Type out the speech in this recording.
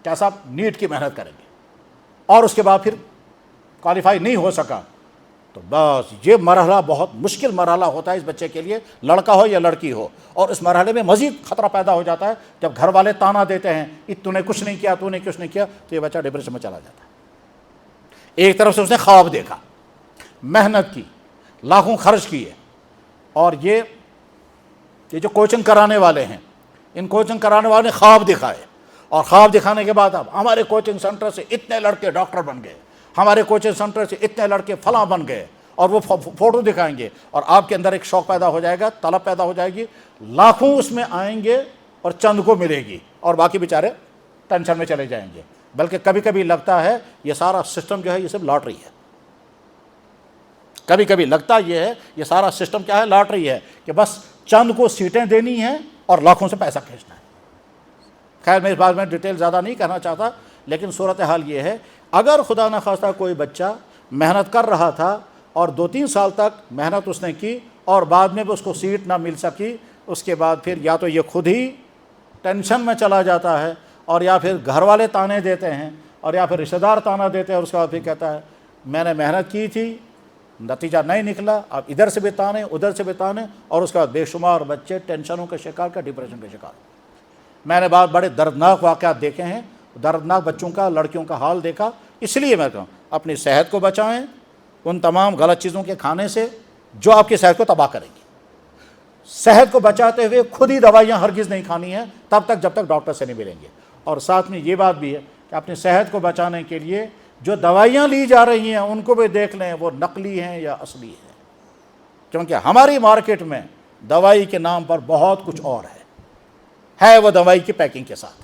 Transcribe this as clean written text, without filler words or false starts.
کیا صاحب نیٹ کی محنت کریں گے اور اس کے بعد پھر کوالیفائی نہیں ہو سکا تو بس یہ مرحلہ بہت مشکل مرحلہ ہوتا ہے اس بچے کے لیے، لڑکا ہو یا لڑکی ہو. اور اس مرحلے میں مزید خطرہ پیدا ہو جاتا ہے جب گھر والے تانا دیتے ہیں کہ تو نے کچھ نہیں کیا، تو نے کچھ نہیں کیا، تو یہ بچہ ڈپریشن میں چلا جاتا ہے. ایک طرف سے اس نے خواب دیکھا، محنت کی، لاکھوں خرچ کیے، اور یہ جو کوچنگ کرانے والے ہیں، ان کوچنگ کرانے والے نے خواب دکھائے، اور خواب دکھانے کے بعد اب ہمارے کوچنگ سینٹر سے اتنے لڑکے ڈاکٹر بن گئے، ہمارے کوچنگ سینٹر سے اتنے لڑکے فلاں بن گئے، اور وہ فوٹو دکھائیں گے، اور آپ کے اندر ایک شوق پیدا ہو جائے گا، طلب پیدا ہو جائے گی، لاکھوں اس میں آئیں گے اور چند کو ملے گی، اور باقی بیچارے ٹینشن میں چلے جائیں گے. بلکہ کبھی کبھی لگتا ہے یہ سارا سسٹم جو ہے یہ صرف لاٹری ہے. کبھی کبھی لگتا یہ ہے یہ سارا سسٹم کیا ہے، لاٹری ہے، کہ بس چند کو سیٹیں دینی ہیں اور لاکھوں سے پیسہ کھینچنا ہے. خیر میں اس بات میں ڈیٹیل زیادہ نہیں کہنا چاہتا، لیکن صورتحال یہ ہے اگر خدا نخواستہ کوئی بچہ محنت کر رہا تھا اور 2-3 سال تک محنت اس نے کی اور بعد میں بھی اس کو سیٹ نہ مل سکی، اس کے بعد پھر یا تو یہ خود ہی ٹینشن میں چلا جاتا ہے، اور یا پھر گھر والے تانے دیتے ہیں، اور یا پھر رشتہ دار تانا دیتے ہیں، اور اس کے بعد پھر کہتا ہے میں نے محنت کی تھی، نتیجہ نہیں نکلا، اب ادھر سے بھی تانے ادھر سے بھی تانے، اور اس کے بعد بے شمار بچے ٹینشنوں کا شکار کا، ڈپریشن کا شکار. میں نے بڑے دردناک واقعات دیکھے ہیں، دردناک بچوں کا، لڑکیوں کا حال دیکھا. اس لیے میں کہوں اپنی صحت کو بچائیں ان تمام غلط چیزوں کے کھانے سے جو آپ کی صحت کو تباہ کریں گی. صحت کو بچاتے ہوئے خود ہی دوائیاں ہرگز نہیں کھانی ہیں تب تک جب تک ڈاکٹر سے نہیں ملیں گے. اور ساتھ میں یہ بات بھی ہے کہ اپنی صحت کو بچانے کے لیے جو دوائیاں لی جا رہی ہیں ان کو بھی دیکھ لیں وہ نقلی ہیں یا اصلی ہیں، کیونکہ ہماری مارکیٹ میں دوائی کے نام پر بہت کچھ اور ہے وہ دوائی کی پیکنگ کے ساتھ.